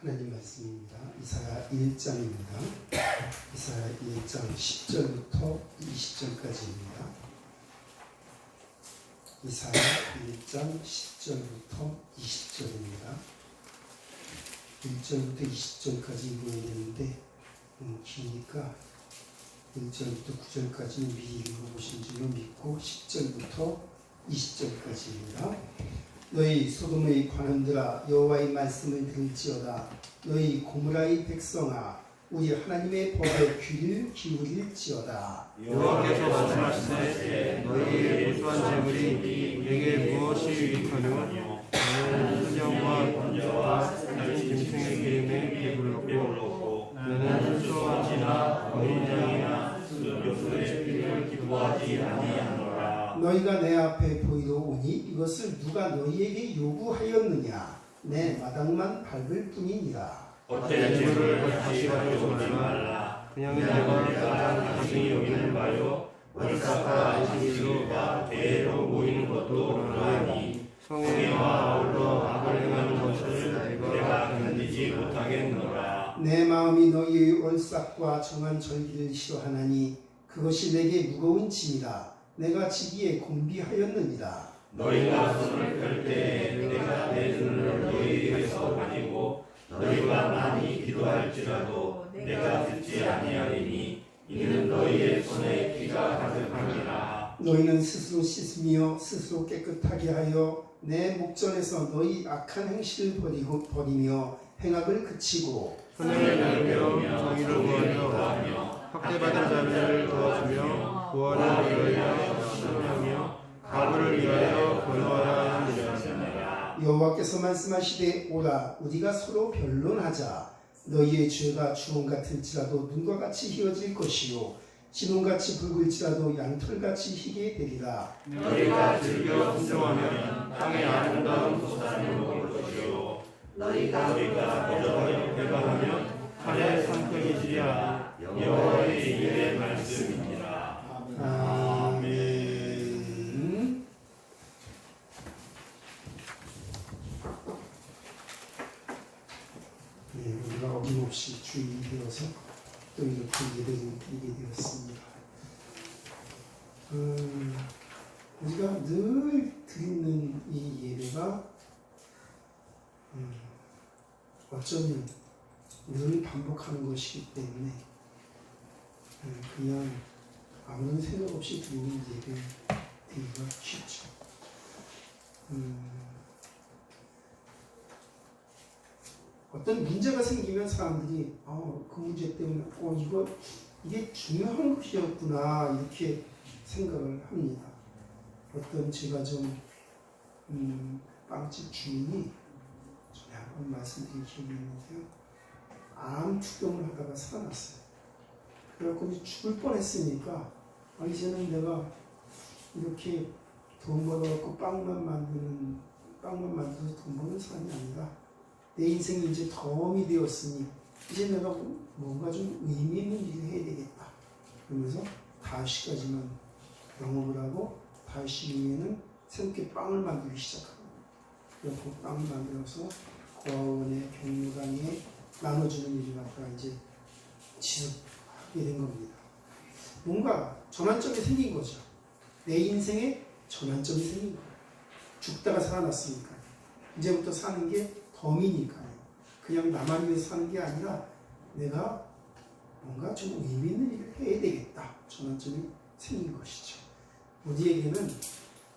하나님 말씀입니다. 이사야 1장입니다. 이사야 1장 10절부터 20절까지입니다. 이사야 1장 10절부터 20절입니다. 1절부터 20절까지 읽어야 되는데 기니까 1절부터 9절까지는 미리 읽어보신 줄로 믿고 10절부터 20절까지입니다. 너희 소돔의 관원들아 여호와의 말씀을 들을지어다. 너희 고무라의 백성아 우리 하나님의 법에 귀를 기울일지어다. 여호와께서 말씀하시되 너희의 무수한 재물이 내게 무엇이 유익하뇨? 나는 순정과 번제와 짐승의 기름에 배부르고 나는 소원지나 어린양이나 묘수의 피를 기뻐하지 아니하노라. 너희가 내 앞에 보이러 오니 이것을 누가 너희에게 요구하였느냐? 내 마당만 밟을 뿐이니라. 겉의 재물을 다시 가져오지 말라. 그냥 내가 당신이 여기는 바요 월삭과 안식일로가 대회로 모이는 것도 그러하니 성회와 아울러 악을 행하는 것을 내가 견디지 못하겠노라. 내 마음이 너희의 월삭과 정한 절기를 싫어하나니 그것이 내게 무거운 짐이라. 내가 지기에 공비하였느니라. 너희가 손을 펼 때에 내가 내 눈을 너희에게서 가리고 너희가 많이 기도할지라도 내가 듣지 아니하리니 이는 너희의 손에 피가 가득함이라. 너희는 스스로 씻으며 스스로 깨끗하게 하여 내 목전에서 너희 악한 행실을 버리며 행악을 그치고 손을 내밀며 정의를 구하며 학대받은 자를 도와주며 구원을 위하여 신뢰하며 가부를 위하여 권고하라 하느니라. 여호와께서 말씀하시되 오라 우리가 서로 변론하자. 너희의 죄가 주홍 같을지라도 눈과 같이 희어질 것이요 진홍같이 붉을지라도 양털같이 희게 되리라. 너희가 즐겨 순종하면 땅의 아름다운 소산을 먹을 것이요 너희가 거저 배반하면 칼에 상태이지리라. 여호와의 이름의 말씀이니라. 아멘. 네, 우리가 어김없이 주일이 되어서 또 이렇게 예배를 드리게 되었습니다. 우리가 늘 드리는 이 예배가 어쩌면 늘 반복하는 것이기 때문에 그냥 아무런 생각 없이 드리는 예배 드리기가 쉽죠. 어떤 문제가 생기면 사람들이 그 문제 때문에 이게 중요한 것이었구나 이렇게 생각을 합니다. 어떤 제가 좀 빵집 주인이 전에 한번 말씀드린 기억이 있는데요. 암 투병을 하다가 살아났어요. 그래갖고 이제 죽을 뻔했으니까 이제는 내가 이렇게 돈 벌어갖고 빵만 만들어서 돈 버는 사람이 아니라 내 인생이 이제 덤이 되었으니 이제 내가 뭔가 좀 의미 있는 일을 해야 되겠다. 그러면서 다시까지만 영업을 하고 다시 이후에는 새롭게 빵을 만들기 시작합니다. 그리고 빵을 만들어서 고아원에 경로당에 나눠주는 일을 갖다가 이제 지속하게 된 겁니다. 뭔가 전환점이 생긴 거죠. 내 인생에 전환점이 생긴 거예요. 죽다가 살아났으니까 이제부터 사는 게 덤이니까요. 그냥 나만 위해서 사는 게 아니라 내가 뭔가 좀 의미 있는 일을 해야 되겠다. 전환점이 생긴 것이죠. 우리에게는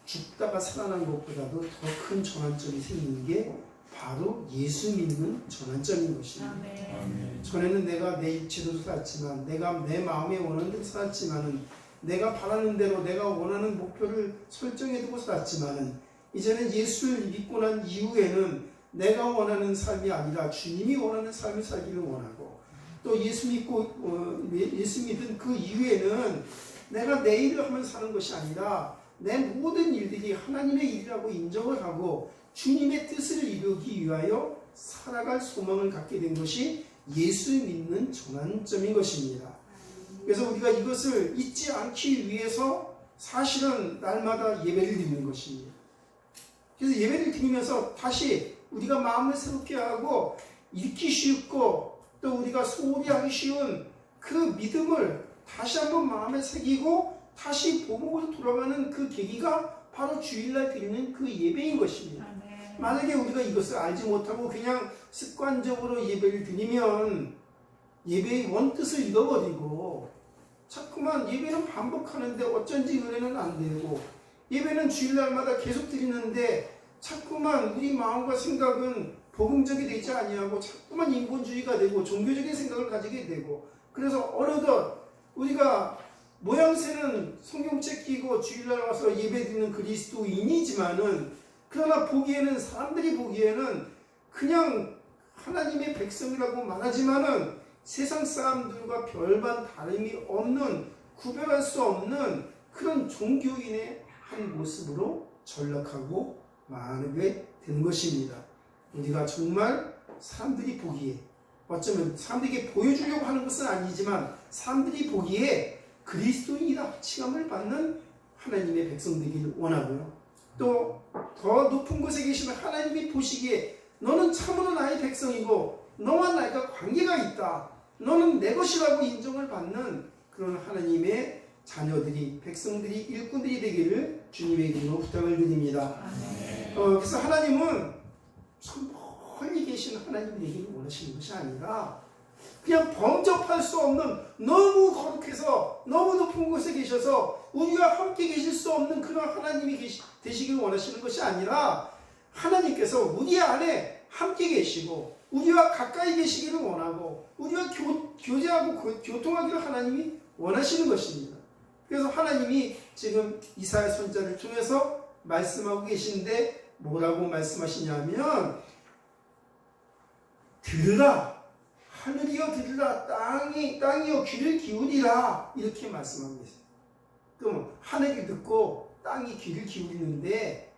죽다가 살아난 것보다도 더 큰 전환점이 생기는 게 바로 예수 믿는 전환점인 것입니다. 아멘. 전에는 내가 내 육체로 살았지만 내가 내 마음에 원하는 대로 살았지만은 내가 바라는 대로 내가 원하는 목표를 설정해 두고 살았지만은 이제는 예수를 믿고 난 이후에는 내가 원하는 삶이 아니라 주님이 원하는 삶을 살기를 원하고 또 예수 믿은 그 이후에는 내가 내 일을 하면 사는 것이 아니라 내 모든 일들이 하나님의 일이라고 인정을 하고 주님의 뜻을 이루기 위하여 살아갈 소망을 갖게 된 것이 예수 믿는 전환점인 것입니다. 그래서 우리가 이것을 잊지 않기 위해서 사실은 날마다 예배를 드리는 것입니다. 그래서 예배를 드리면서 다시 우리가 마음을 새롭게 하고 잊기 쉽고 또 우리가 소홀히 하기 쉬운 그 믿음을 다시 한번 마음에 새기고 다시 복음으로 돌아가는 그 계기가 바로 주일날 드리는 그 예배인 것입니다. 만약에 우리가 이것을 알지 못하고 그냥 습관적으로 예배를 드리면 예배의 원뜻을 잃어버리고 자꾸만 예배는 반복하는데 어쩐지 은혜는 안 되고 예배는 주일날마다 계속 드리는데 자꾸만 우리 마음과 생각은 복음적이 되지 아니하고 자꾸만 인본주의가 되고 종교적인 생각을 가지게 되고 그래서 어느덧 우리가 모양새는 성경책 끼고 주일날 와서 예배 드리는 그리스도인이지만은 그러나 보기에는 사람들이 보기에는 그냥 하나님의 백성이라고 말하지만은 세상 사람들과 별반 다름이 없는 구별할 수 없는 그런 종교인의 한 모습으로 전락하고 마르게 된 것입니다. 우리가 정말 사람들이 보기에 어쩌면 사람들에게 보여주려고 하는 것은 아니지만 사람들이 보기에 그리스도인이다 칭함을 받는 하나님의 백성 되기를 원하고요. 또 더 높은 곳에 계시는 하나님이 보시기에 너는 참으로 나의 백성이고 너와 나가 관계가 있다. 너는 내 것이라고 인정을 받는 그런 하나님의 자녀들이 백성들이 일꾼들이 되기를 주님의 이름으로 부탁을 드립니다. 그래서 하나님은 멀리 계신 하나님이 되기를 원하시는 것이 아니라 그냥 범접할 수 없는 너무 거룩해서 너무 높은 곳에 계셔서 우리와 함께 계실 수 없는 그런 하나님이 되시길 원하시는 것이 아니라 하나님께서 우리 안에 함께 계시고 우리와 가까이 계시기를 원하고 우리와 교제하고 교통하기를 하나님이 원하시는 것입니다. 그래서 하나님이 지금 이사야 선지자를 통해서 말씀하고 계신데 뭐라고 말씀하시냐면 들으라 하늘이여 들으라 땅이여 귀를 기울이라 이렇게 말씀하고 계세요. 그럼 하늘이 듣고 땅이 귀를 기울이는데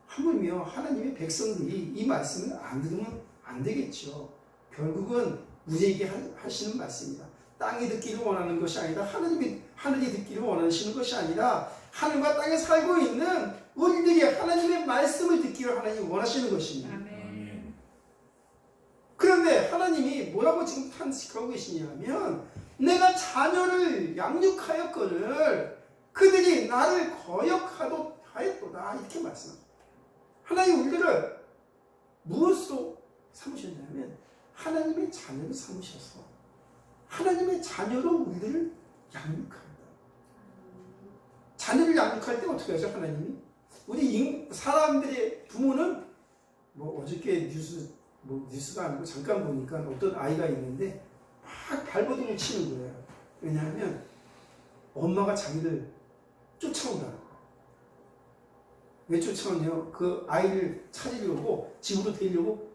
하물며 하나님의 백성들이 이 말씀을 안 들으면 안 되겠죠. 결국은 우리에게 하시는 말씀입니다. 땅이 듣기를 원하는 것이 아니라 하늘이 듣기를 원하시는 것이 아니라 하늘과 땅에 살고 있는 우리들이 하나님의 말씀을 듣기를 하나님이 원하시는 것입니다. 아멘. 그런데 하나님이 뭐라고 지금 탄식하고 계시냐면 내가 자녀를 양육하였거늘 그들이 나를 거역하였도다 이렇게 말씀합니다. 하나님 우리를 무엇으로 삼으셨냐면 하나님의 자녀로 삼으셔서 하나님의 자녀로 우리를 양육합니다. 자녀를 양육할 때 어떻게 하죠? 하나님이 우리 사람들의 부모는 뭐 어저께 뉴스가 아니고 잠깐 보니까 어떤 아이가 있는데 막 발버둥을 치는 거예요. 왜냐하면 엄마가 자기를 쫓아온다는 거예요. 왜 쫓아오냐요? 그 아이를 찾으려고 집으로 데리려고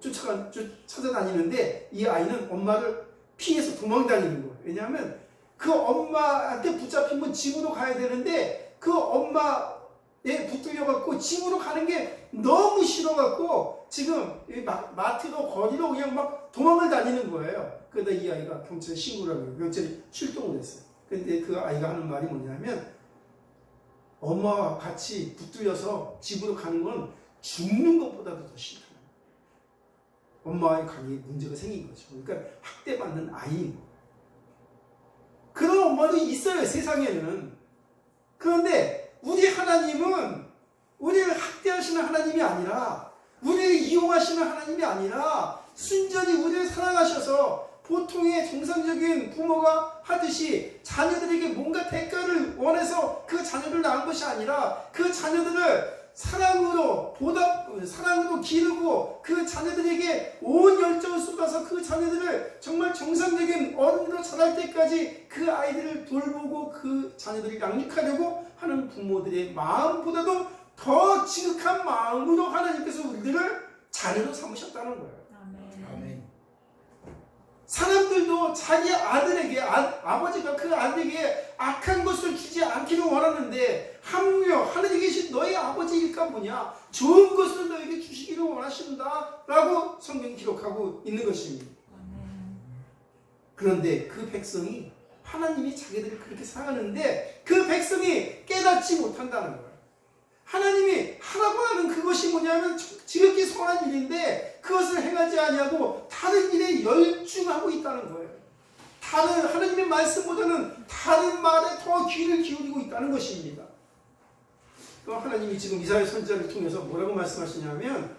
찾아다니는데 이 아이는 엄마를 피해서 도망다니는 거예요. 왜냐하면 그 엄마한테 붙잡히면 집으로 가야 되는데 그 엄마에 붙들려갖고 집으로 가는 게 너무 싫어갖고 지금 마트로 거리로 그냥 막 도망을 다니는 거예요. 그러다 이 아이가 경찰에 신고를 하고 경찰이 출동을 했어요. 근데 그 아이가 하는 말이 뭐냐면 엄마와 같이 붙들려서 집으로 가는 건 죽는 것보다도 더 싫다. 엄마와의 관계에 문제가 생긴 거죠. 그러니까 학대받는 아이인 거예요. 그런 엄마도 있어요, 세상에는. 그런데 우리 하나님은 우리를 학대하시는 하나님이 아니라 우리를 이용하시는 하나님이 아니라 순전히 우리를 사랑하셔서 보통의 정상적인 부모가 하듯이 자녀들에게 뭔가 대가를 원해서 그 자녀를 낳은 것이 아니라 그 자녀들을 사랑으로 기르고 그 자녀들에게 온 열정을 쏟아서 그 자녀들을 정말 정상적인 어른으로 자랄 때까지 그 아이들을 돌보고 그 자녀들을 양육하려고 하는 부모들의 마음보다도 더 지극한 마음으로 하나님께서 우리들을 자녀로 삼으셨다는 거예요. 아멘. 사람들도 자기 아들에게 아버지가 그 아들에게 악한 것을 주지 않기를 원하는데 하물며 하늘에 계신 너희 아버지일까 보냐 좋은 것을 너에게 주시기를 원하신다 라고 성경이 기록하고 있는 것입니다. 그런데 그 백성이 하나님이 자기들을 그렇게 사랑하는데 그 백성이 깨닫지 못한다는 거예요. 하나님이 하라고 하는 그것이 뭐냐면 지극히 선한 일인데 그것을 행하지 아니하고 다른 일에 열중하고 있다는 거예요. 다른 하나님의 말씀보다는 다른 말에 더 귀를 기울이고 있다는 것입니다. 또 하나님이 지금 이사야 선지자를 통해서 뭐라고 말씀하시냐면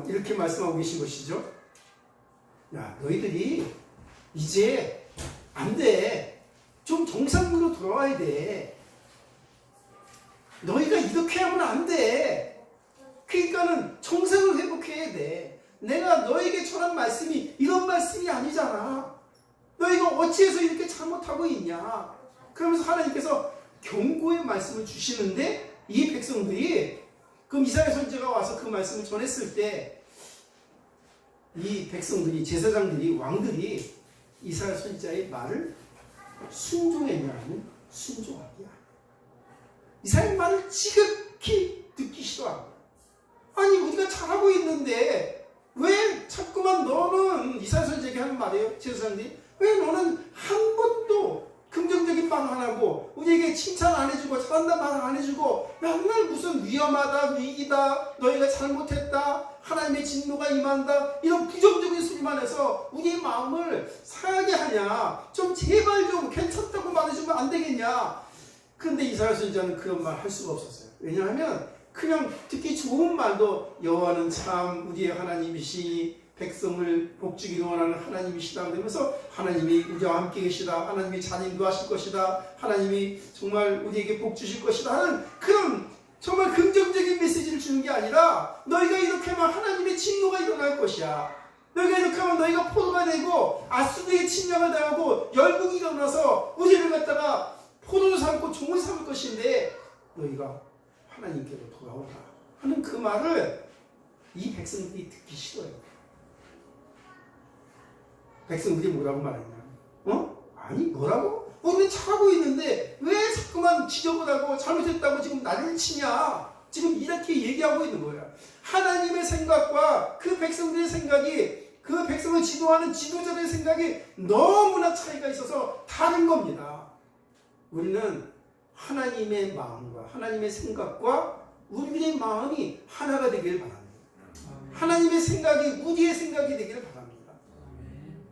이렇게 말씀하고 계신 것이죠. 야, 너희들이 이제 안 돼. 좀 정상으로 돌아와야 돼. 너희가 이렇게 하면 안 돼. 그러니까는 정상을 회복해야 돼. 내가 너에게 전한 말씀이 이런 말씀이 아니잖아. 너희가 어찌해서 이렇게 잘못하고 있냐. 그러면서 하나님께서 경고의 말씀을 주시는데 이 백성들이 그럼 이사야 선지자가 와서 그 말씀을 전했을 때 이 백성들이 제사장들이 왕들이 이사야 선지자의 말을 순종했냐면 순종하기야. 이사야의 말을 지극히 듣기 싫어하고 아니 우리가 잘하고 있는데 왜 자꾸만 너는 이사야 선지자에게 하는 말이에요. 제사장들이 왜 너는 한 번도 긍정적인 말 안 하고 우리에게 칭찬 안 해주고 잘한다 말 안 해주고 맨날 무슨 위험하다 위기다 너희가 잘못했다 하나님의 진노가 임한다 이런 부정적인 소리만 해서 우리의 마음을 상하게 하냐. 좀 제발 좀 괜찮다고 말해주면 안 되겠냐. 그런데 이사야 선지자는 그런 말 할 수가 없었어요. 왜냐하면 그냥 듣기 좋은 말도 여호와는 참 우리의 하나님이시니 백성을 복주기를 원하는 하나님이시다 그러면서 하나님이 우리와 함께 계시다. 하나님이 잘 인도하실 것이다. 하나님이 정말 우리에게 복 주실 것이다 하는 그런 정말 긍정적인 메시지를 주는 게 아니라 너희가 이렇게 하면 하나님의 진노가 일어날 것이야. 너희가 이렇게 하면 너희가 포로가 되고 아수르의 침략을 당하고 열국이 일어나서 우리를 갖다가 포로로 삼고 종을 삼을 것인데 너희가 하나님께로 돌아오라 하는 그 말을 이 백성들이 듣기 싫어요. 백성들이 뭐라고 말했냐? 아니 뭐라고? 우리는 잘하고 있는데 왜 자꾸만 지적을 하고 잘못했다고 지금 난리를 치냐? 지금 이렇게 얘기하고 있는 거야. 하나님의 생각과 그 백성들의 생각이 그 백성을 지도하는 지도자들의 생각이 너무나 차이가 있어서 다른 겁니다. 우리는 하나님의 마음과 하나님의 생각과 우리의 마음이 하나가 되기를 바랍니다. 하나님의 생각이 우리의 생각이 되기를 바랍니다.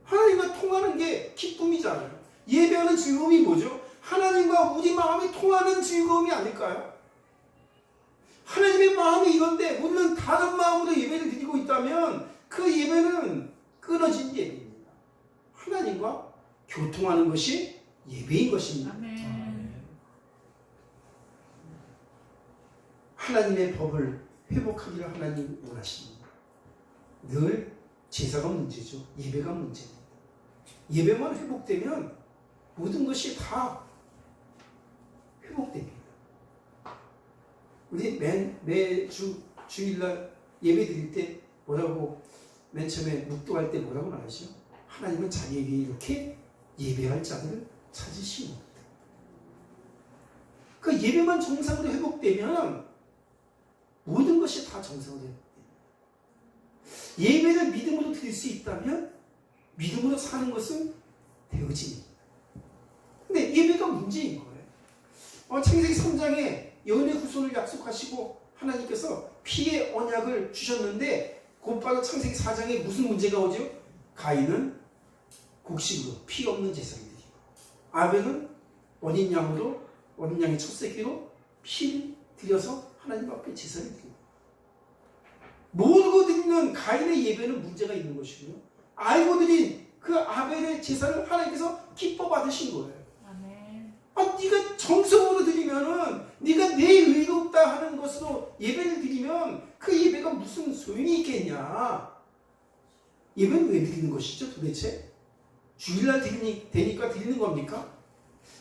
하나님과 통하는 게 기쁨이잖아요. 예배하는 즐거움이 뭐죠? 하나님과 우리 마음이 통하는 즐거움이 아닐까요? 하나님의 마음이 이건데 우리는 다른 마음으로 예배를 드리고 있다면 그 예배는 끊어진 예배입니다. 하나님과 교통하는 것이 예배인 것입니다. 하나님의 법을 회복하기를 하나님 원하십니다. 늘 제사가 문제죠. 예배가 문제입니다. 예배만 회복되면 모든 것이 다 회복됩니다. 우리 매주 주일날 예배 드릴 때 뭐라고 맨 처음에 묵도할 때 뭐라고 말하죠? 하나님은 자기에게 이렇게 예배할 자들을 찾으시옵니다. 그 예배만 정상으로 회복되면 모든 것이 다 정상으로 회복됩니다. 예배를 믿음으로 드릴 수 있다면 믿음으로 사는 것은 되어집니다. 근데 예배가 문제인 거예요. 창세기 3장에 여인의 후손을 약속하시고 하나님께서 피의 언약을 주셨는데 곧바로 창세기 4장에 무슨 문제가 오죠? 가인은 곡식으로 피 없는 제사를 드리고 아벨은 어린 양의 첫 새끼로 피를 드려서 하나님 앞에 제사를 드리고 모르고 드리는 가인의 예배는 문제가 있는 것이고요. 알고 드린 그 아벨의 제사를 하나님께서 기뻐 받으신 거예요. 네가 정성으로 드리면은 네가 내 의가 없다 하는 것으로 예배를 드리면 그 예배가 무슨 소용이 있겠냐? 예배는 왜 드리는 것이죠 도대체? 주일날 되니까 드리는 겁니까?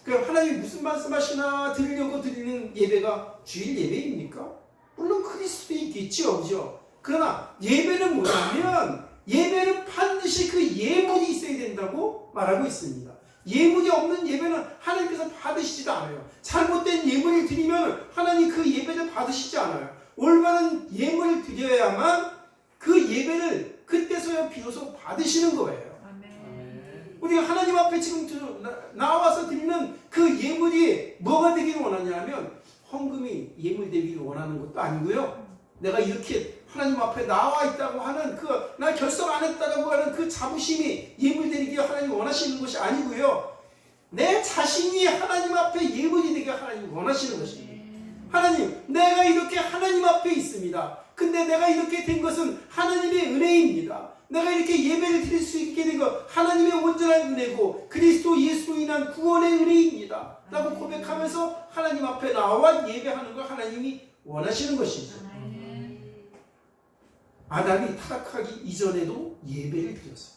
그럼 하나님이 무슨 말씀하시나 드리려고 드리는 예배가 주일 예배입니까? 물론 그럴 수도 있겠죠, 그죠? 그러나 예배는 뭐냐면 예배는 반드시 그 예물이 있어야 된다고 말하고 있습니다. 예물이 없는 예배는 하나님께서 받으시지도 않아요. 잘못된 예물을 드리면 하나님 그 예배를 받으시지 않아요. 올바른 예물을 드려야만 그 예배를 그때서야 비로소 받으시는 거예요. 아멘. 우리가 하나님 앞에 지금 나와서 드리는 그 예물이 뭐가 되기를 원하냐면 헌금이 예물 드리기를 원하는 것도 아니고요. 내가 이렇게 하나님 앞에 나와 있다고 하는 나 결석 안 했다고 하는 그 자부심이 예물 드리기를 하나님 원하시는 것이 아니고요. 내 자신이 하나님 앞에 예물이 되게 하나님 원하시는 것입니다. 하나님, 내가 이렇게 하나님 앞에 있습니다. 근데 내가 이렇게 된 것은 하나님의 은혜입니다. 내가 이렇게 예배를 드릴 수 있게 된 것 하나님의 온전한 은혜고 그리스도 예수로 인한 구원의 은혜입니다 라고 고백하면서 하나님 앞에 나와 예배하는 걸 하나님이 원하시는 것이죠. 아담이 타락하기 이전에도 예배를 드렸어요.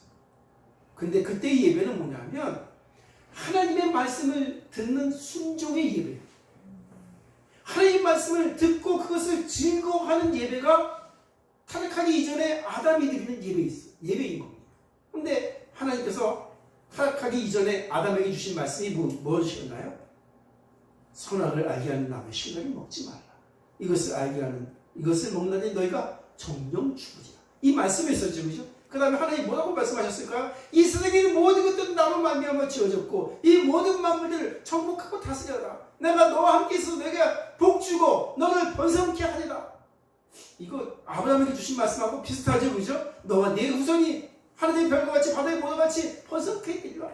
근데 그때의 예배는 뭐냐면 하나님의 말씀을 듣는 순종의 예배, 하나님의 말씀을 듣고 그것을 즐거워하는 예배가 타락하기 이전에 아담이 드리는 예배인 겁니다. 그런데 하나님께서 타락하기 이전에 아담에게 주신 말씀이 무엇이었나요? 선악을 알게 하는 나무의 실과를 먹지 말라. 이것을 먹나니 너희가 정령 죽으리라. 이 말씀이 있었죠, 그죠? 그 다음에 하나님 뭐라고 말씀하셨을까요? 이 세상에는 모든 것들은 나로 말미암아 지어졌고 이 모든 만물들을 정복하고 다스려라. 내가 너와 함께 있어서 내가 복주고 너를 번성케 하리라. 이거 아브라함에게 주신 말씀하고 비슷하죠, 그죠? 너와 네 후손이 하늘의 별과 같이 바다의 모래와 같이 번성케 되리라.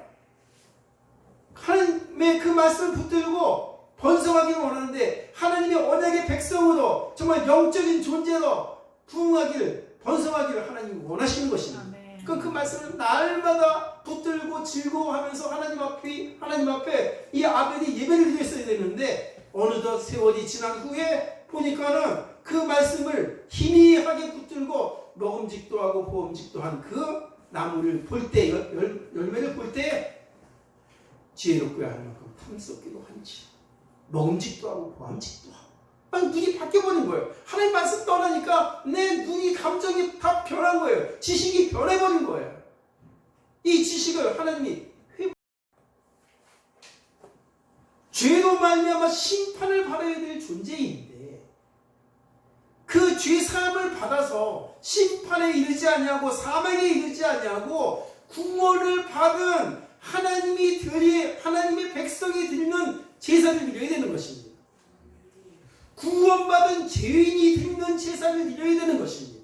하나님의 그 말씀을 붙들고 번성하기를 원하는데 하나님의 언약의 백성으로 정말 영적인 존재로 부흥하기를 번성하기를 하나님이 원하시는 것입니다. 그럼 그 말씀을 날마다 붙들고 즐거워하면서 하나님 앞에 이 아벨이 예배를 드렸어야 되는데 어느덧 세월이 지난 후에 보니까는 그 말씀을 희미하게 붙들고 먹음직도 하고 보음직도 한 그 나무를 볼 때, 열매를 볼 때 지혜롭고야 할 만큼 탐스럽기도 한지 먹음직도 하고 보암직도 하고 눈이 바뀌어버린 거예요. 하나님 말씀 떠나니까 내 눈이 감정이 다 변한 거예요. 지식이 변해버린 거예요. 이 지식을 하나님이 죄로 말미암아 심판을 받아야 될 존재인데 그 죄 사함을 받아서 심판에 이르지 아니하고 사망에 이르지 아니하고 구원을 받은 하나님의 백성이 드리는 제사를 드려야 되는 것입니다. 구원받은 죄인이 드리는 제사를 드려야 되는 것입니다.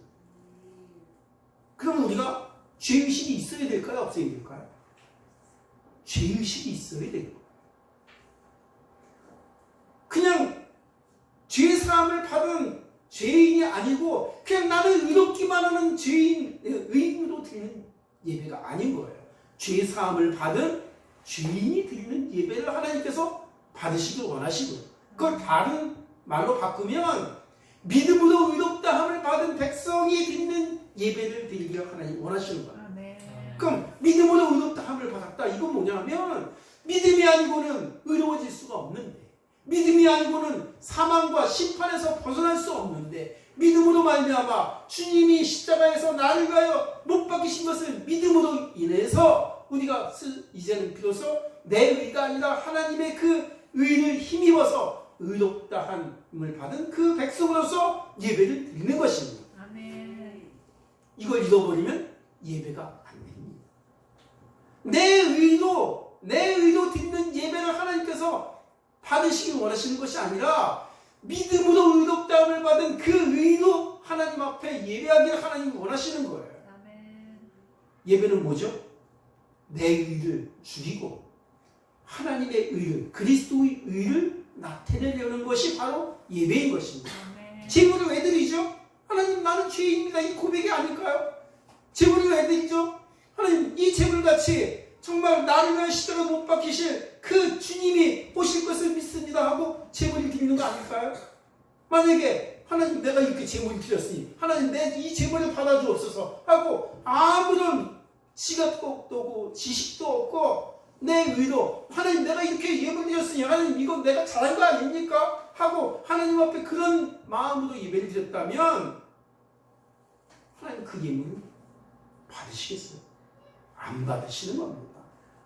그럼 우리가 죄의식이 있어야 될까요? 없어야 될까요? 죄의식이 있어야 됩니다. 그냥 죄사함을 받은 죄인이 아니고 그냥 나는 의롭기만 하는 의인으로 드리는 예배가 아닌 거예요. 죄사함을 받은 죄인이 드리는 예배를 하나님께서 받으시길 원하시고요. 그걸 다른 말로 바꾸면 믿음으로 의롭다함을 받은 백성이 드리는 예배를 드리기를 하나님 원하시는 거예요. 그럼 믿음으로 의롭다함을 받았다. 이건 뭐냐면 믿음이 아니고는 의로워질 수가 없는데 믿음이 아니고는 사망과 심판에서 벗어날 수 없는데 믿음으로 말미암아 주님이 십자가에서 나를 위하여 못 박히신 것을 믿음으로 인해서 우리가 이제는 비로소 내 의가 아니라 하나님의 그 의를 힘입어서 의롭다함을 받은 그 백성으로서 예배를 드리는 것입니다. 아멘. 이걸 잃어버리면 예배가 안 됩니다. 내 의로 드리는 예배를 하나님께서 받으시길 원하시는 것이 아니라 믿음으로 의롭다함을 받은 그 의로 하나님 앞에 예배하기를 하나님이 원하시는 거예요. 아멘. 예배는 뭐죠? 내 의를 죽이고 하나님의 의를, 그리스도의 의를 나타내려는 것이 바로 예배인 것입니다. 아멘. 제물을 왜 드리죠? 하나님, 나는 죄인입니다. 이 고백이 아닐까요? 제물을 왜 드리죠? 하나님, 이 제물같이 정말 나를 위해 십자가 못 박히실 그 주님이 오실 것을 믿습니다 하고 제물을 드리는 거 아닐까요? 만약에 하나님, 내가 이렇게 제물을 드렸으니 하나님, 내 이 제물을 받아주옵소서 하고 아무런 지각도 없고 지식도 없고 내 의로 하나님, 내가 이렇게 예물 드렸으니 하나님, 이거 내가 잘한 거 아닙니까? 하고 하나님 앞에 그런 마음으로 예배를 드렸다면 하나님 그 예물을 받으시겠어요? 안 받으시는 겁니다.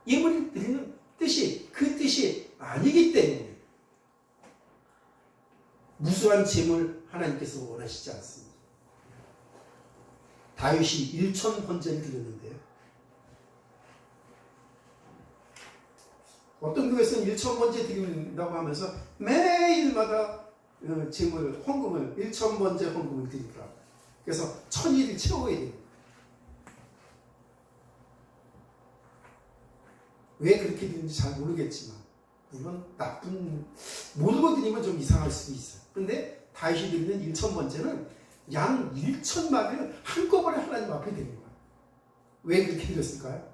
예물을 드리는 뜻이 그 뜻이 아니기 때문에 무수한 제물 하나님께서 원하시지 않습니다. 다윗이 1천 번제를 드렸는데요. 어떤 교회에서는 1,000번째 드린다고 하면서 매일마다 재물, 헌금을 1,000번째 헌금을 드리더라고요. 그래서 1,000일을 채워야 돼요. 왜 그렇게 되는지 잘 모르겠지만 물론 모르고 드리면 좀 이상할 수도 있어요. 그런데 다윗이 드리는 1,000번째는 양 1,000마리를 한꺼번에 하나님 앞에 드리는 거예요. 왜 그렇게 드렸을까요?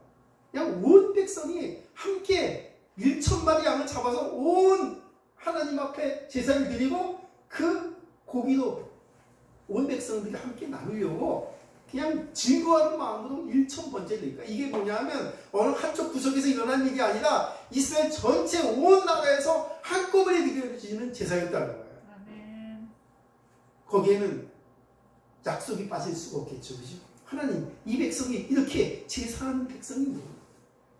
그냥 온 백성이 함께 1,000마리 양을 잡아서 온 하나님 앞에 제사를 드리고 그 고기도 온 백성들이 함께 나누려고 그냥 즐거워하는 마음으로 1,000번째 드리니까 이게 뭐냐면 어느 한쪽 구석에서 일어난 일이 아니라 이스라엘 전체 온 나라에서 한꺼번에 드려지는 제사였다는 거예요. 아멘. 거기에는 약속이 빠질 수가 없겠죠. 그죠? 하나님, 이 백성이 이렇게 제사하는 백성입니다.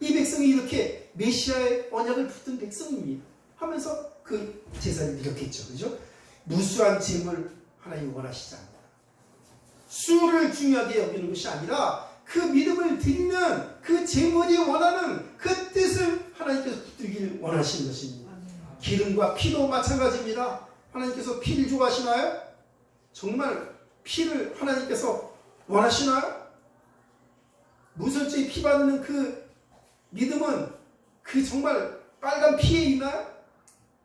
이 백성이 이렇게 메시아의 언약을 붙든 백성입니다. 하면서 그 제사를 드렸겠죠. 그죠? 무수한 짐을 하나님 원하시지 않는다. 수를 중요하게 여기는 것이 아니라 그 믿음을 드리는 그 제물이 원하는 그 뜻을 하나님께서 붙들길 원하시는 것입니다. 기름과 피도 마찬가지입니다. 하나님께서 피를 좋아하시나요? 정말 피를 하나님께서 원하시나요? 무설주에 피 받는 그 믿음은 그 정말 빨간 피에 있나요?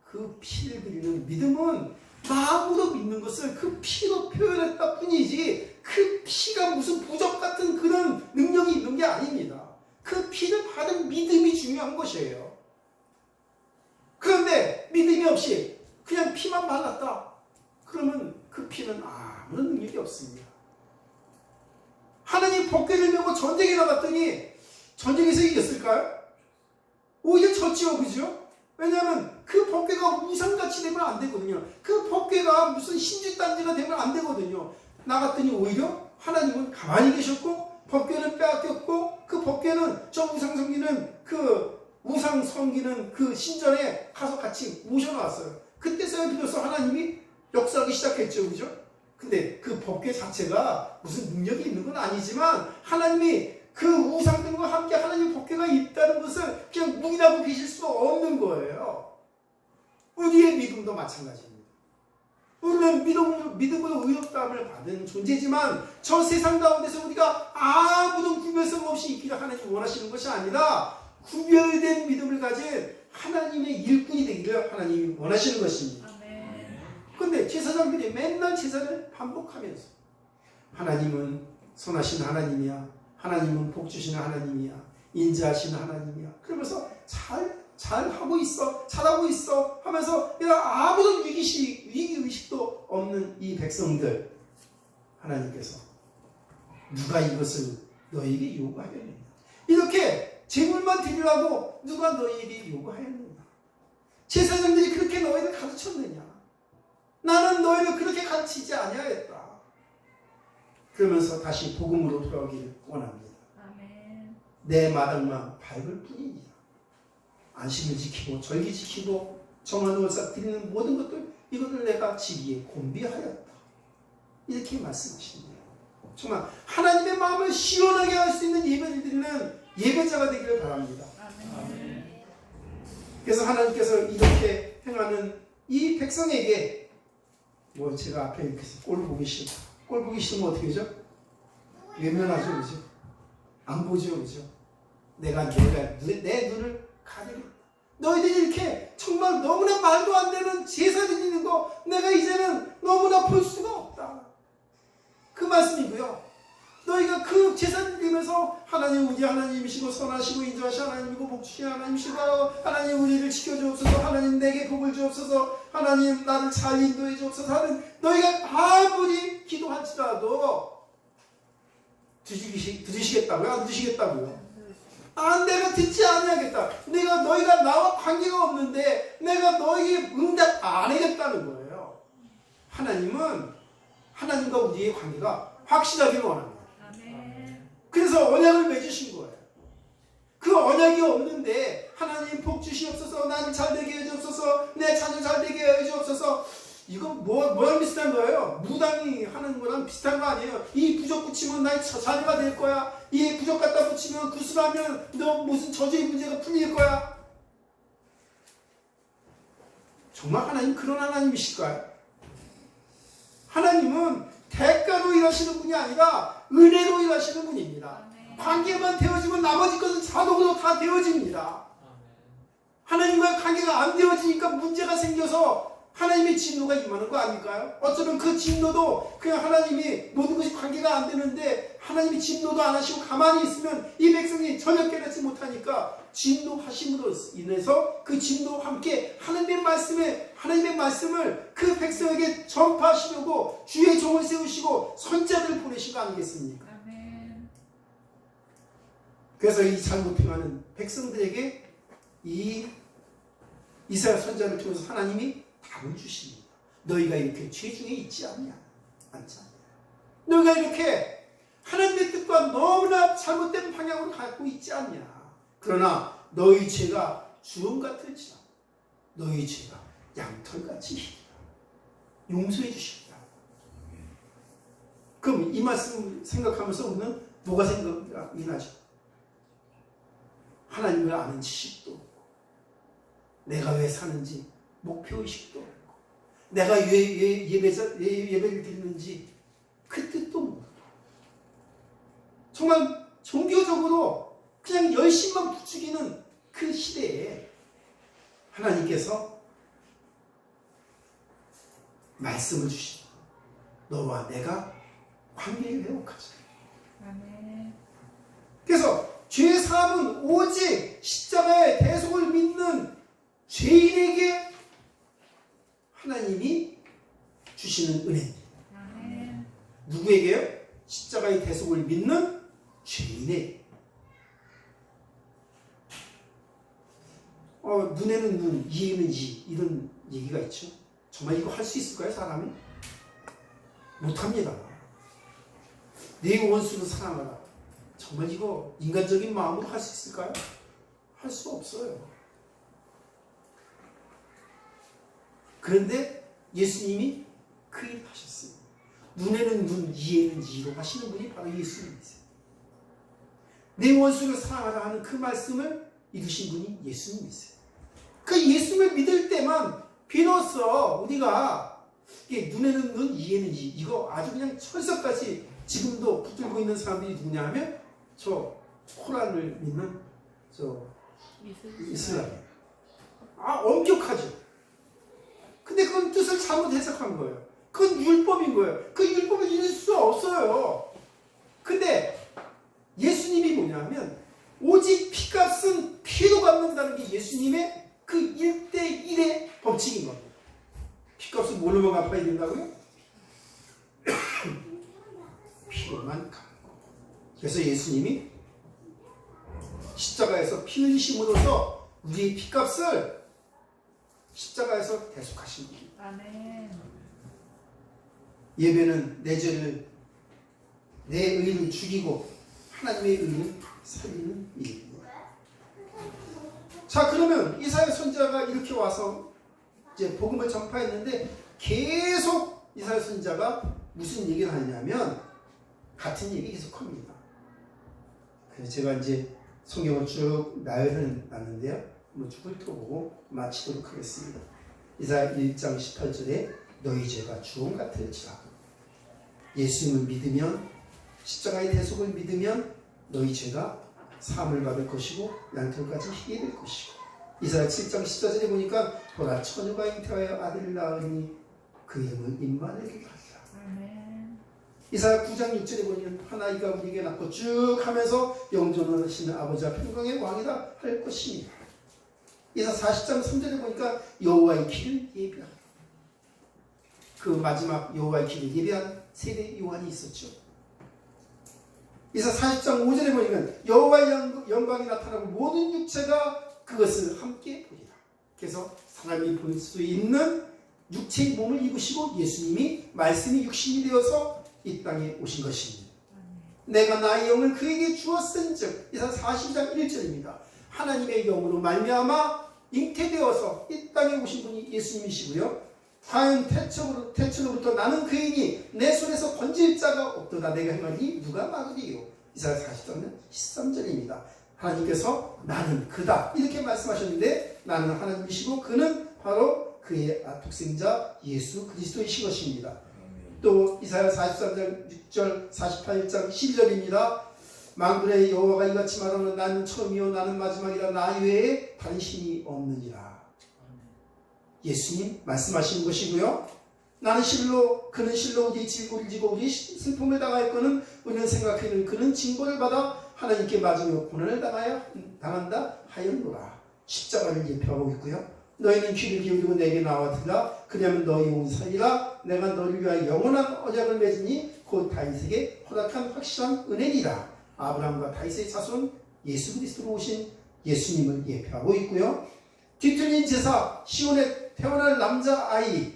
그 피를 드리는 믿음은 마음으로 믿는 것을 그 피로 표현했다 뿐이지 그 피가 무슨 부적 같은 그런 능력이 있는 게 아닙니다. 그 피를 받은 믿음이 중요한 것이에요. 그런데 믿음이 없이 그냥 피만 발랐다. 그러면 그 피는 아무런 능력이 없습니다. 하나님 법궤를 메고 전쟁에 나갔더니 전쟁에서 이겼을까요? 오히려 졌지요. 그죠? 왜냐하면 그 법궤가 우상같이 되면 안 되거든요. 그 법궤가 무슨 신주단지가 되면 안 되거든요. 나갔더니 오히려 하나님은 가만히 계셨고 법궤는 빼앗겼고 그 법궤는 저 우상 섬기는 그 신전에 가서 같이 모셔놨어요. 그때서야 비로소 하나님이 역사하기 시작했죠. 그죠? 근데 그 법궤 자체가 무슨 능력이 있는 건 아니지만 하나님이 그 우상들과 함께 하나님 법궤가 있다는 것을 그냥 묵인하고 계실 수 없는 거예요. 우리의 믿음도 마찬가지입니다. 우리는 믿음으로 의롭다함을 받은 존재지만 저 세상 가운데서 우리가 아무런 구별성 없이 있기를 하나님 원하시는 것이 아니라 구별된 믿음을 가진 하나님의 일꾼이 되기를 하나님이 원하시는 것입니다. 그런데 제사장들이 맨날 제사를 반복하면서 하나님은 선하신 하나님이야. 하나님은 복 주시는 하나님이야. 인자하시는 하나님이야. 그러면서 잘하고 있어. 잘하고 있어. 하면서 아무런 위기의식도 없는 이 백성들. 하나님께서 누가 이것을 너에게 요구하였느냐. 이렇게 제물만 드리라고 누가 너에게 요구하였느냐. 제사장들이 그렇게 너희를 가르쳤느냐. 나는 너희를 그렇게 가르치지 아니하였다. 그러면서 다시 복음으로 돌아오기를 원합니다. 아멘. 내 마당만 밟을 뿐입니다. 안식을 지키고 절기 지키고 정한 월삭 드리는 모든 것들 이것을 내가 지기에 곤비하였다. 이렇게 말씀하십니다. 정말 하나님의 마음을 시원하게 할 수 있는 예배를 드리는 예배자가 되기를 바랍니다. 아멘. 그래서 하나님께서 이렇게 행하는 이 백성에게 제가 앞에 이렇게 꼴 보기 싫다. 꼴 보기 싫으면 어떻게 하죠? 외면하죠. 그죠? 안 보죠. 그죠? 내 눈을 가리겠다. 너희들이 이렇게 정말 너무나 말도 안 되는 제사 드리는 거 내가 이제는 너무나 볼 수가 없다. 그 말씀이고요. 너희가 그 제사를 드리면서 하나님 우리 하나님이시고 선하시고 인자하신 하나님이고 복주신 하나님이시고 하나님 우리를 지켜주옵소서. 하나님 내게 복을 주옵소서. 하나님 나를 잘 인도해 주옵소서 하는 너희가 아무리 기도할지라도 드리시겠다고요? 안 드리시겠다고요? 내가 듣지 아니하겠다. 너희가 나와 관계가 없는데 내가 너희에게 응답 안 하겠다는 거예요. 하나님은 하나님과 우리의 관계가 확실하기를 원합니다. 그래서 언약을 맺으신 거예요. 그 언약이 없는데 하나님 복 주시옵소서. 나를 잘되게 해주옵소서. 내 자녀 잘되게 해주옵소서. 이건 뭐랑 비슷한 거예요? 무당이 하는 거랑 비슷한 거 아니에요? 이 부적 붙이면 나의 자녀가 될 거야. 이 부적 갖다 붙이면 구슬하면 너 무슨 저주의 문제가 풀릴 거야. 정말 하나님 그런 하나님이실까요? 하나님은 대가로 일하시는 분이 아니라 은혜로 일하시는 분입니다. 관계만 되어지면 나머지 것은 자동으로 다 되어집니다. 하나님과 관계가 안 되어지니까 문제가 생겨서 하나님의 진노가 임하는 거 아닐까요? 어쩌면 그 진노도 그냥 하나님이 모든 것이 관계가 안 되는데 하나님이 진노도 안 하시고 가만히 있으면 이 백성이 전혀 깨닫지 못하니까 진노하심으로 인해서 그 진노와 함께 하나님의 말씀을 그 백성에게 전파하시려고 주의 종을 세우시고 선자들을 보내신 거 아니겠습니까? 아멘. 그래서 이 잘못 행하는 백성들에게 이 이사야 선자를 통해서 하나님이 답을 주십니다. 너희가 이렇게 죄 중에 있지 않냐? 않지 않냐? 너희가 이렇게 하나님의 뜻과 너무나 잘못된 방향으로 갖고 있지 않냐? 그러나 너희 죄가 주홍 같을지라 너희 죄가 양털같이 희리라. 용서해 주십니다. 그럼 이 말씀 생각하면서 우리는 뭐가 생각이 나죠? 하나님을 아는 지식도 없고 내가 왜 사는지 목표의식도 없고 내가 왜 예배를 드리는지 그 뜻도 모르고 정말 종교적으로 그냥 열심만 부추기는 그 시대에 하나님께서 말씀을 주십니다. 너와 내가 관계를 회복하자. 아멘. 그래서 죄 사함은 오직 십자가의 대속을 믿는 죄인에게 하나님이 주시는 은혜입니다. 아멘. 누구에게요? 십자가의 대속을 믿는 죄인에게. 눈에는 눈, 이에는 이 이런 얘기가 있죠. 정말 이거 할 수 있을까요, 사람이? 못합니다. 내 원수는 사랑하라. 정말 이거 인간적인 마음으로 할 수 있을까요? 할 수 없어요. 그런데 예수님이 그 일을 하셨습니다. 눈에는 눈, 이에는 이로 하시는 분이 바로 예수님이세요. 내 원수를 사랑하라 하는 그 말씀을 이루신 분이 예수님이세요. 그 예수님을 믿을 때만 비로소 우리가 눈에는 눈, 이에는 이 이거 아주 그냥 철석같이 지금도 붙들고 있는 사람들이 누구냐 하면 저 코란을 믿는 저 이슬람이에요. 엄격하죠. 근데 그건 뜻을 잘못 해석한 거예요. 그건 율법인 거예요. 그 율법을 이룰 수 없어요. 근데 예수님이 뭐냐면 오직 피값은 피로 갚는다는 게 예수님의 그 1대1의 법칙인 겁니다. 피값은 뭘로만 갚아야 된다고요? 피로만 갚는 거고. 그래서 예수님이 십자가에서 피 흘리심으로써 우리의 피값을 십자가에서 대속하신 겁니다. 아멘. 예배는 내 죄를 내 의를 죽이고 하나님의 의를 살리는 일입니다. 자, 그러면 이사야 선지자가 이렇게 와서 이제 복음을 전파했는데 계속 이사야 선지자가 무슨 얘기를 하냐면 같은 얘기 계속합니다. 그래서 제가 이제 성경을 쭉 나열해 놨는데요. 한번 쭉 훑어보고 마치도록 하겠습니다. 이사야 1장 18절에 너희 죄가 주홍 같을지라. 예수님을 믿으면 십자가의 대속을 믿으면 너희 죄가 사함을 받을 것이고 양털까지 희게 될 것이고 이사야 7장 14절에 보니까 보라 처녀가 잉태하여 아들을 낳으니 그 이름을 임마누엘이라 하리라. 아멘. 이사야 9장 6절에 보면 하나이가 우리에게 낳고 쭉 하면서 영존하시는 아버지와 평강의 왕이라 할 것입니다. 이사야 40장 3절에 보니까 여호와의 길을 예비하라. 그 마지막 여호와의 길을 예비한 세례 요한이 있었죠. 이사야 40장 5절에 보면 여호와의 영광이 나타나고 모든 육체가 그것을 함께 보리라. 그래서 사람이 볼 수 있는 육체의 몸을 입으시고 예수님이 말씀이 육신이 되어서 이 땅에 오신 것입니다. 내가 나의 영을 그에게 주었은즉 이사야 40장 1절입니다. 하나님의 영으로 말미암아 잉태되어서 이 땅에 오신 분이 예수님이시고요. 과연 태초로부터 나는 그이니 내 손에서 건질 자가 없도다. 내가 행하니 누가 막으리요. 이사야 40장 13절입니다. 하나님께서 나는 그다 이렇게 말씀하셨는데 나는 하나님이시고 그는 바로 그의 독생자 예수 그리스도이신 것입니다. 또 이사야 43장 6절 48장 12절입니다. 만군의 여호와가 이같이 말하는 나는 처음이요 나는 마지막이라 나 외에 다른 신이 없느니라. 예수님 말씀하시는 것이고요. 나는 실로 그는 실로 우리 질고를 지고 우리 슬픔을 당하였거는 우리는 생각하기는 그는 징벌을 받아 하나님께 맞으며 고난을 당한다 하였노라. 십자가를 예표하고 있고요. 너희는 귀를 기울이고 내게 나와 들으라. 그러면 너희 온 살리라. 내가 너를 위하여 영원한 언약을 맺으니 곧 다윗에게 허락한 확실한 은혜니라. 아브라함과 다윗의 자손 예수 그리스도로 오신 예수님을 예표하고 있고요. 뒤틀린 제사 시온에 태어날 남자아이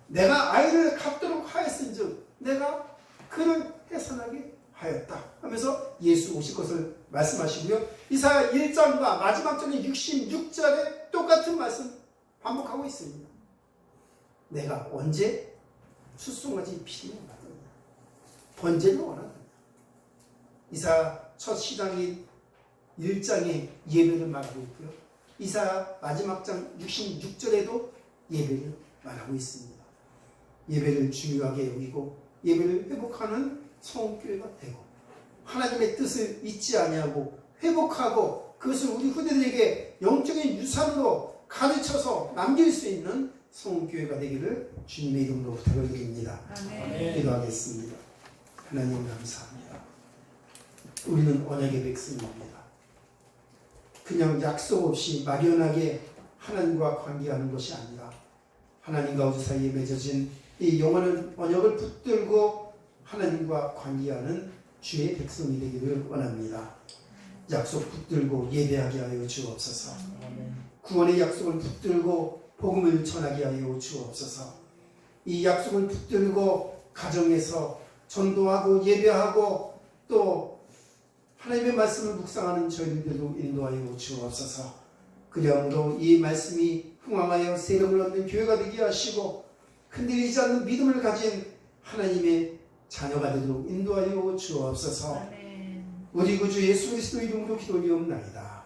내가 아이를 갖도록 하였은즉 내가 그를 해산하게 하였다 하면서 예수 오실 것을 말씀하시고요. 이사야 1장과 마지막 절인 66절에 똑같은 말씀 반복하고 있습니다. 내가 언제 수송아지 피를 원하느냐 번제를 원하느냐. 이사야 첫 시장인 1장에 예배를 말하고 있고요. 이사야 마지막 장 66절에도 예배를 말하고 있습니다. 예배를 중요하게 여기고 예배를 회복하는 성교회가 되고 하나님의 뜻을 잊지 아니하고 회복하고 그것을 우리 후대들에게 영적인 유산으로 가르쳐서 남길 수 있는 성교회가 되기를 주님의 이름으로 부탁을 드립니다. 아멘. 기도하겠습니다. 하나님 감사합니다. 우리는 언약의 백성입니다. 그냥 약속 없이 막연하게 하나님과 관계하는 것이 아니라 하나님과 우리 사이에 맺어진 이 영원한 언약을 붙들고 하나님과 관계하는 주의 백성이 되기를 원합니다. 약속 붙들고 예배하게 하여 주옵소서. 구원의 약속을 붙들고 복음을 전하게 하여 주옵소서. 이 약속을 붙들고 가정에서 전도하고 예배하고 또 하나님의 말씀을 묵상하는 저희들도 인도하여 주옵소서. 그러므로 이 말씀이 흥황하여 세력을 얻는 교회가 되게 하시고 흔들리지 않는 믿음을 가진 하나님의 자녀가 되도록 인도하여 주옵소서. 아멘. 우리 구주 예수 그리스도 이름으로 기도하옵나이다.